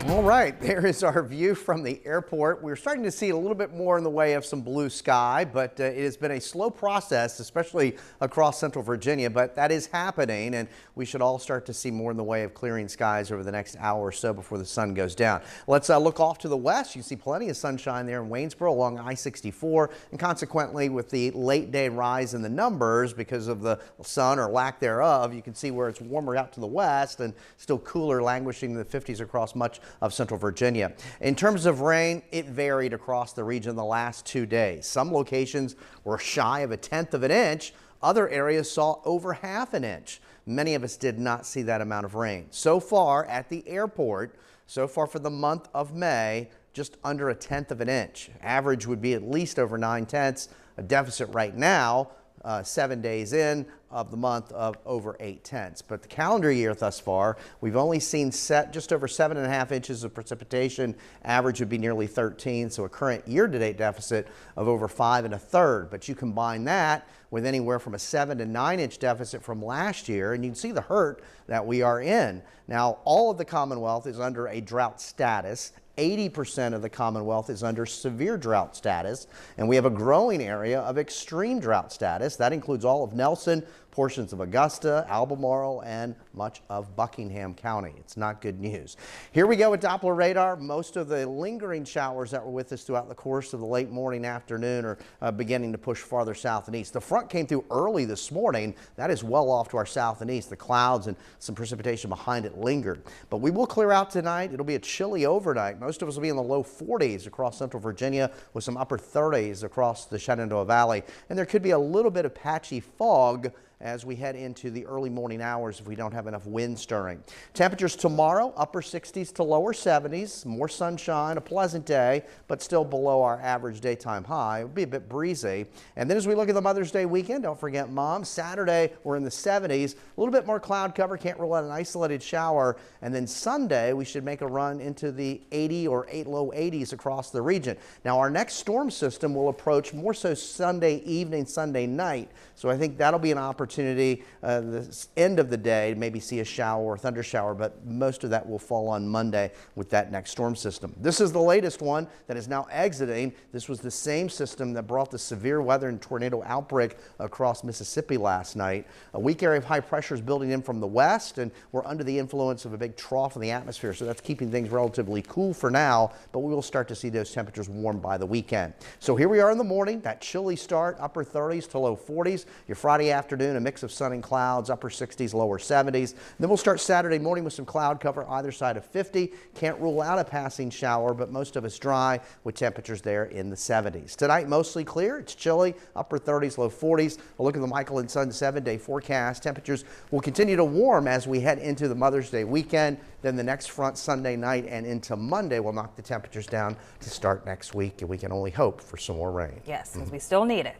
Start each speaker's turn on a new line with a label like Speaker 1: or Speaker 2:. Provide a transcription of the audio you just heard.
Speaker 1: All right, there is our view from the airport. We're starting to see a little bit more in the way of some blue sky, but it has been a slow process, especially across central Virginia, but that is happening, and we should all start to see more in the way of clearing skies over the next hour or so before the sun goes down. Let's look off to the west. You see plenty of sunshine there in Waynesboro along I-64, and consequently with the late day rise in the numbers because of the sun or lack thereof, you can see where it's warmer out to the west and still cooler, languishing in the 50s across much of central Virginia. In terms of rain, it varied across the region the last 2 days. Some locations were shy of 1/10 of an inch. Other areas saw over 1/2 an inch. Many of us did not see that amount of rain. So far at the airport, so far for the month of May, just under 1/10 of an inch. Average would be at least over 9/10, a deficit right now, 7 days in of the month of over 8/10. But the calendar year thus far, we've only seen just over 7.5 inches of precipitation. Average would be nearly 13, so a current year-to-date deficit of over 5 1/3. But you combine that with anywhere from a 7 to 9 inch deficit from last year, and you can see the hurt that we are in. Now, all of the Commonwealth is under a drought status. 80% of the Commonwealth is under severe drought status, and we have a growing area of extreme drought status. That includes all of Nelson, portions of Augusta, Albemarle, and much of Buckingham County. It's not good news. Here we go with Doppler radar. Most of the lingering showers that were with us throughout the course of the late morning, afternoon are beginning to push farther south and east. The front came through early this morning. That is well off to our south and east. The clouds and some precipitation behind it lingered. But we will clear out tonight. It'll be a chilly overnight. Most of us will be in the low 40s across central Virginia with some upper 30s across the Shenandoah Valley. And there could be a little bit of patchy fog as we head into the early morning hours if we don't have enough wind stirring. Temperatures tomorrow, upper 60s to lower 70s, more sunshine, a pleasant day, but still below our average daytime high. It'll be a bit breezy. And then as we look at the Mother's Day weekend, don't forget Mom. Saturday, we're in the 70s, a little bit more cloud cover, can't rule out an isolated shower. And then Sunday, we should make a run into the 80 or low 80s across the region. Now, our next storm system will approach more so Sunday evening, Sunday night. So I think that'll be an opportunity the end of the day to maybe see a shower or thunder shower, but most of that will fall on Monday with that next storm system. This is the latest one that is now exiting. This was the same system that brought the severe weather and tornado outbreak across Mississippi last night. A weak area of high pressure is building in from the west, and we're under the influence of a big trough in the atmosphere, so that's keeping things relatively cool for now, but we will start to see those temperatures warm by the weekend. So here we are in the morning, that chilly start, upper 30s to low 40s. Your Friday afternoon, a mix of sun and clouds, upper 60s, lower 70s. Then we'll start Saturday morning with some cloud cover either side of 50. Can't rule out a passing shower, but most of it's dry with temperatures there in the 70s. Tonight, mostly clear. It's chilly, upper 30s, low 40s. A look at the Michael and Son 7-day forecast. Temperatures will continue to warm as we head into the Mother's Day weekend. Then the next front Sunday night and into Monday will knock the temperatures down to start next week, and we can only hope for some more rain.
Speaker 2: Yes, because we still need it.